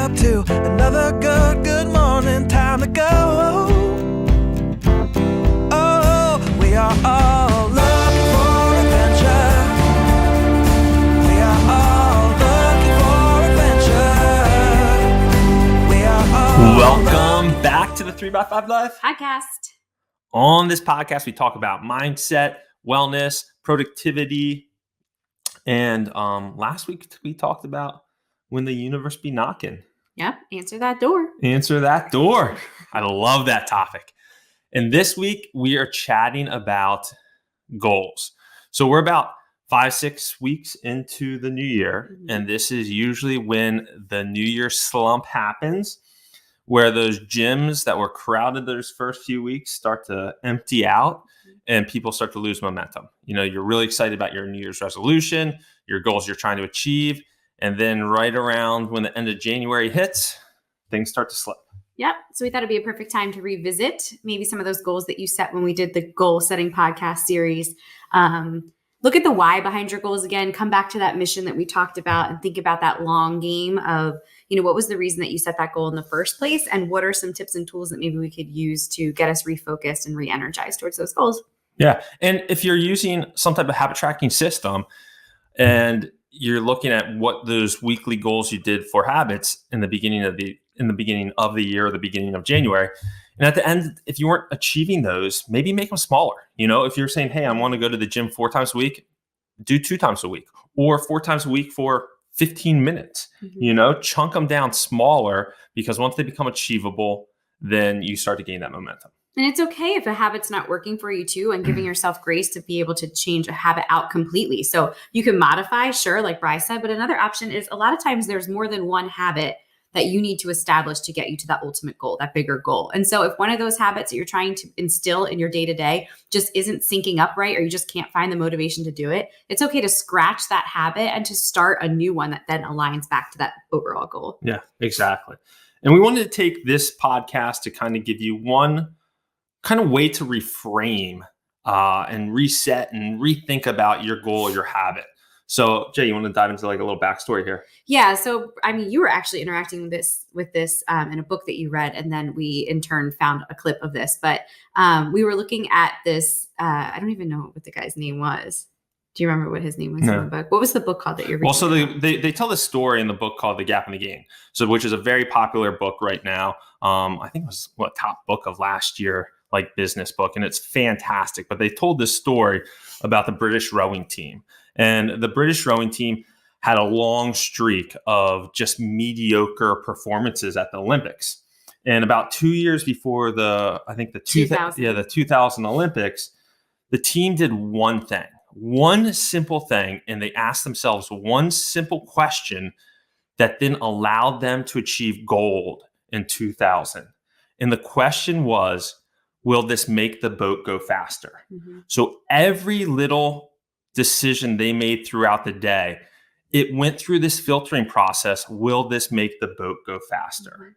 up to another good morning. Time to go. Oh, we are all looking for adventure. We are all looking for adventure. We are all Welcome back to the 3x5 Life podcast. On this podcast, we talk about mindset, wellness, productivity, and last week we talked about when the universe be knocking. Yep, answer that door. Answer that door. I love that topic. And this week we are chatting about goals. So we're about 5-6 weeks into the new year, and this is usually when the New Year slump happens, where those gyms that were crowded those first few weeks start to empty out and people start to lose momentum. You know, you're really excited about your New Year's resolution, your goals you're trying to achieve. And then right around when the end of January hits, things start to slip. Yep. So we thought it'd be a perfect time to revisit maybe some of those goals that you set when we did the goal setting podcast series. Look at the why behind your goals again, come back to that mission that we talked about and think about that long game of, you know, what was the reason that you set that goal in the first place? And what are some tips and tools that maybe we could use to get us refocused and re-energized towards those goals? Yeah. And if you're using some type of habit tracking system and you're looking at what those weekly goals you did for habits in the beginning of the year or the beginning of January, and at the end, if you weren't achieving those, maybe make them smaller. You know, if you're saying, hey, I want to go to the gym 4 times a week, do 2 times a week or 4 times a week for 15 minutes, you know, chunk them down smaller, because once they become achievable, then you start to gain that momentum. And it's okay if a habit's not working for you too, and giving yourself grace to be able to change a habit out completely. So you can modify, sure, like Bri said, but another option is a lot of times there's more than one habit that you need to establish to get you to that ultimate goal, that bigger goal. And so if one of those habits that you're trying to instill in your day-to-day just isn't syncing up right, or you just can't find the motivation to do it, it's okay to scratch that habit and to start a new one that then aligns back to that overall goal. Yeah, exactly. And we wanted to take this podcast to kind of give you one kind of way to reframe and reset and rethink about your goal, your habit. So, Jay, you want to dive into like a little backstory here? Yeah. So, I mean, you were actually interacting with this in a book that you read, and then we in turn found a clip of this. But we were looking at this. I don't even know what the guy's name was. Do you remember what his name was in the book? What was the book called that you're reading? Well, so they tell this story in the book called The Gap in the Gain, so which is a very popular book right now. I think it was top book of last year, like business book, and it's fantastic. But they told this story about the British rowing team. And the British rowing team had a long streak of just mediocre performances at the Olympics. And about 2 years before the 2000 Olympics, the team did one simple thing, and they asked themselves one simple question that then allowed them to achieve gold in 2000. And the question was, will this make the boat go faster? Mm-hmm. So every little decision they made throughout the day, it went through this filtering process. Will this make the boat go faster? Mm-hmm.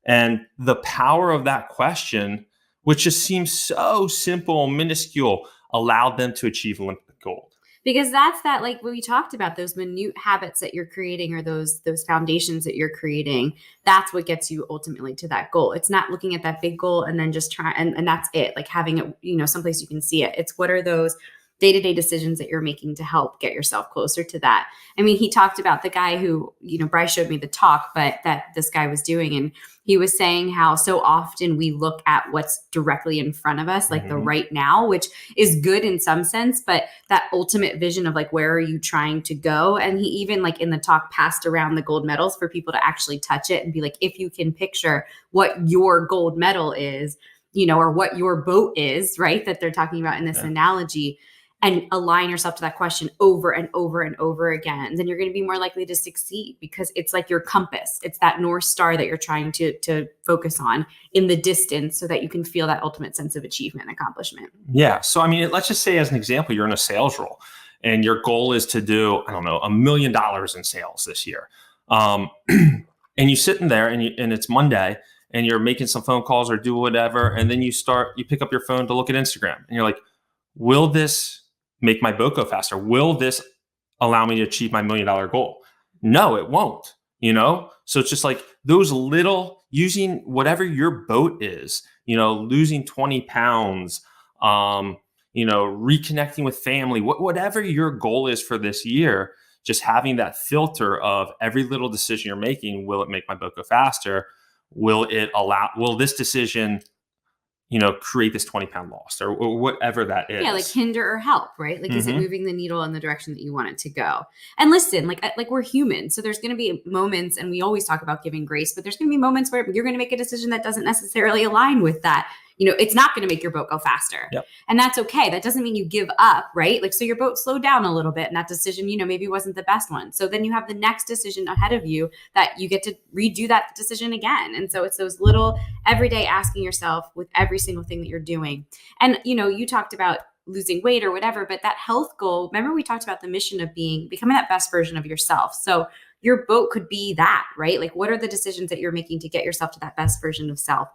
And the power of that question, which just seems so simple, minuscule, allowed them to achieve Olympic gold. Because that's that, like when we talked about those minute habits that you're creating, or those foundations that you're creating, that's what gets you ultimately to that goal. It's not looking at that big goal and then just try and that's it. Like having it, you know, someplace you can see it. It's what are those day-to-day decisions that you're making to help get yourself closer to that. I mean, he talked about the guy who, you know, Bryce showed me the talk, but that this guy was doing, and he was saying how so often we look at what's directly in front of us, like the right now, which is good in some sense, but that ultimate vision of like, where are you trying to go? And he even like in the talk passed around the gold medals for people to actually touch it and be like, if you can picture what your gold medal is, you know, or what your boat is, right? That they're talking about in this analogy, and align yourself to that question over and over and over again, then you're going to be more likely to succeed, because it's like your compass. It's that North Star that you're trying to focus on in the distance so that you can feel that ultimate sense of achievement and accomplishment. Yeah. So, I mean, let's just say as an example, you're in a sales role and your goal is to do, I don't know, $1 million in sales this year. And you sitting there and it's Monday and you're making some phone calls or do whatever. And then you pick up your phone to look at Instagram and you're like, will this make my boat go faster? Will this allow me to achieve my $1 million goal? No, it won't. So it's just like those little, using whatever your boat is, losing 20 pounds, reconnecting with family, whatever your goal is for this year, just having that filter of every little decision you're making. Will it make my boat go faster? Will this decision, create this 20-pound loss or whatever that is? Yeah, like hinder or help, right? Like, is it Mhm. moving the needle in the direction that you want it to go? And listen, like we're human. So there's going to be moments, and we always talk about giving grace, but there's going to be moments where you're going to make a decision that doesn't necessarily align with that. It's not going to make your boat go faster. Yep. And that's okay. That doesn't mean you give up, right? Like, so your boat slowed down a little bit and that decision, maybe wasn't the best one. So then you have the next decision ahead of you that you get to redo that decision again. And so it's those little everyday asking yourself with every single thing that you're doing. And, you talked about losing weight or whatever, but that health goal, remember we talked about the mission of becoming that best version of yourself. So your boat could be that, right? Like, what are the decisions that you're making to get yourself to that best version of self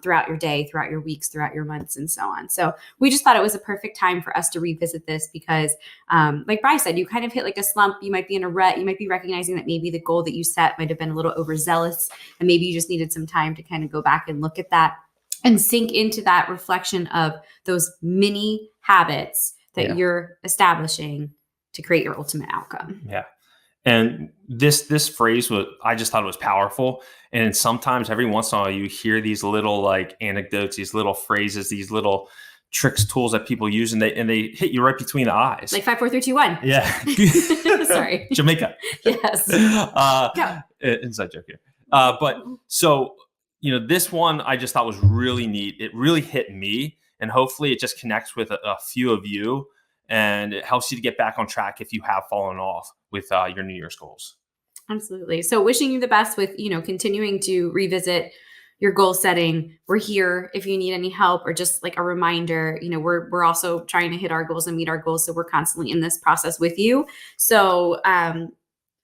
throughout your day, throughout your weeks, throughout your months, and so on. So we just thought it was a perfect time for us to revisit this because, like Bri said, you kind of hit like a slump. You might be in a rut. You might be recognizing that maybe the goal that you set might have been a little overzealous, and maybe you just needed some time to kind of go back and look at that and sink into that reflection of those mini habits that you're establishing to create your ultimate outcome. Yeah. And this phrase I just thought it was powerful. And sometimes every once in a while you hear these little like anecdotes, these little phrases, these little tricks, tools that people use, and they hit you right between the eyes. Like 5, 4, 3, 2, 1. Yeah. Sorry. Jamaica. Yes. Inside joke here. But so, this one I just thought was really neat. It really hit me, and hopefully it just connects with a few of you, and it helps you to get back on track if you have fallen off with your New Year's goals. Absolutely. So wishing you the best with, continuing to revisit your goal setting. We're here if you need any help or just like a reminder. We're also trying to hit our goals and meet our goals. So we're constantly in this process with you. So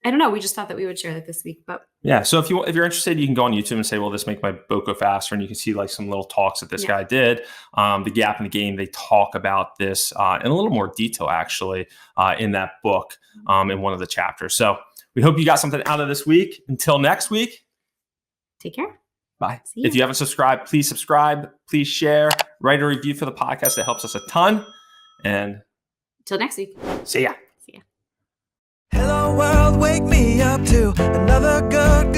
I don't know. We just thought that we would share that this week, but yeah. So if you're interested, you can go on YouTube and say, "Will this make my boat go faster?" And you can see like some little talks that this guy did. The Gap in the Game. They talk about this in a little more detail, actually, in that book, in one of the chapters. So we hope you got something out of this week. Until next week, take care. Bye. If you haven't subscribed, please subscribe. Please share. Write a review for the podcast. It helps us a ton. And till next week. See ya. Hello world, wake me up to another good